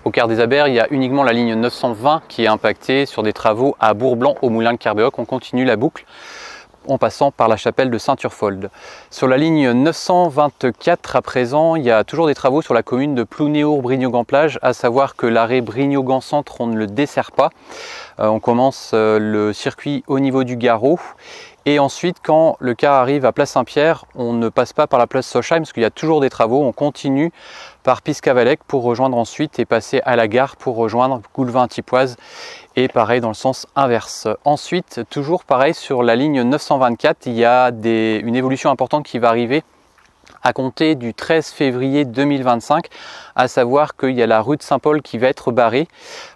au quart des Abers, il y a uniquement la ligne 920 qui est impactée sur des travaux à Bourg-Blanc au Moulin de Kerbéoc. On continue la boucle en passant par la chapelle de Saint-Urfold. Sur la ligne 924 à présent, il y a toujours des travaux sur la commune de Plounéour-Brignogan-Plage, à savoir que l'arrêt Brignogan-Centre, on ne le dessert pas. On commence le circuit au niveau du Garot. Et ensuite, quand le car arrive à Place Saint-Pierre, on ne passe pas par la place Sochheim parce qu'il y a toujours des travaux. On continue par Piscavalec pour rejoindre ensuite et passer à la gare pour rejoindre Goulvin-Tipoise. Et pareil dans le sens inverse. Ensuite, toujours pareil sur la ligne 924, il y a une évolution importante qui va arriver à compter du 13 février 2025, à savoir qu'il y a la rue de Saint-Paul qui va être barrée.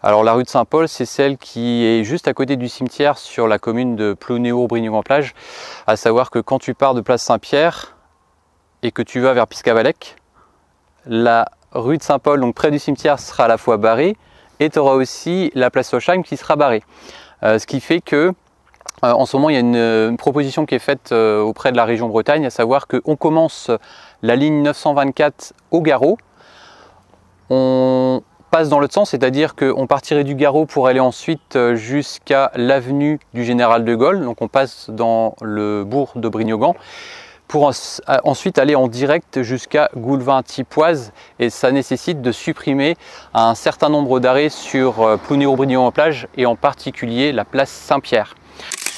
Alors la rue de Saint-Paul, c'est celle qui est juste à côté du cimetière sur la commune de Plounéour-Brignogan-Plage, à savoir que quand tu pars de place Saint-Pierre et que tu vas vers Piscavalec, la rue de Saint-Paul, donc près du cimetière, sera à la fois barrée et tu auras aussi la place Sochheim qui sera barrée. Ce qui fait que en ce moment, il y a une proposition qui est faite auprès de la région Bretagne, à savoir qu'on commence la ligne 924 au Garot. On passe dans l'autre sens, c'est-à-dire qu'on partirait du Garot pour aller ensuite jusqu'à l'avenue du Général de Gaulle. Donc on passe dans le bourg de Brignogan pour ensuite aller en direct jusqu'à Goulvin-Tipoise. Et ça nécessite de supprimer un certain nombre d'arrêts sur Plounéour-Brignogan-Plage et en particulier la place Saint-Pierre.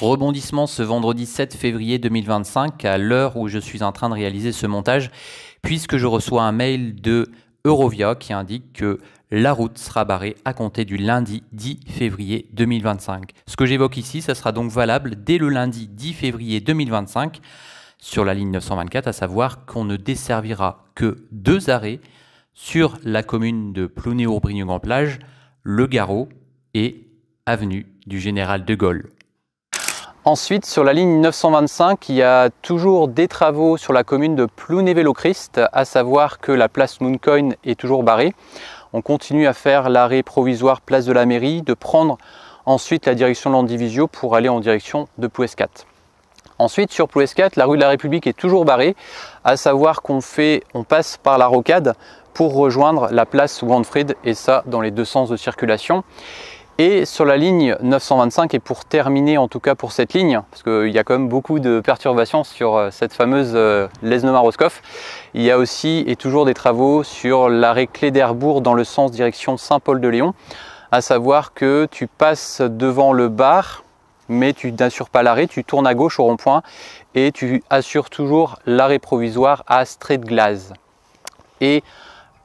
Rebondissement ce vendredi 7 février 2025 à l'heure où je suis en train de réaliser ce montage, puisque je reçois un mail de Eurovia qui indique que la route sera barrée à compter du lundi 10 février 2025. Ce que j'évoque ici, ça sera donc valable dès le lundi 10 février 2025 sur la ligne 924, à savoir qu'on ne desservira que 2 arrêts sur la commune de Plounéour-Brignogan-Plage, le Garot et avenue du Général de Gaulle. Ensuite, sur la ligne 925, il y a toujours des travaux sur la commune de Plounével-au-Christ, à savoir que la place Mooncoin est toujours barrée. On continue à faire l'arrêt provisoire place de la mairie, de prendre ensuite la direction Landivisio pour aller en direction de Plouescat. Ensuite, sur Plouescat, la rue de la République est toujours barrée, à savoir qu'on passe par la rocade pour rejoindre la place Wandfried, et ça dans les deux sens de circulation. Et sur la ligne 925, et pour terminer en tout cas pour cette ligne, parce qu'il y a quand même beaucoup de perturbations sur cette fameuse Lesneumar-Roscoff, il y a aussi et toujours des travaux sur l'arrêt Cléderbourg dans le sens direction Saint-Paul-de-Léon, à savoir que tu passes devant le bar, mais tu n'assures pas l'arrêt, tu tournes à gauche au rond-point et tu assures toujours l'arrêt provisoire à Streetglaz. Et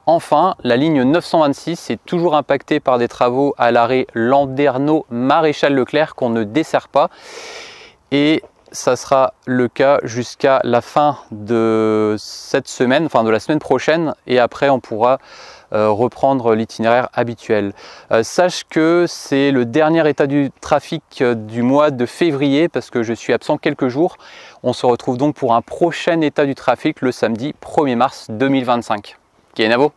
enfin, la ligne 926 est toujours impactée par des travaux à l'arrêt Landerneau-Maréchal Leclerc qu'on ne dessert pas. Et ça sera le cas jusqu'à la fin de cette semaine, enfin de la semaine prochaine. Et après, on pourra reprendre l'itinéraire habituel. Sache que c'est le dernier état du trafic du mois de février parce que je suis absent quelques jours. On se retrouve donc pour un prochain état du trafic le samedi 1er mars 2025. Kienavo.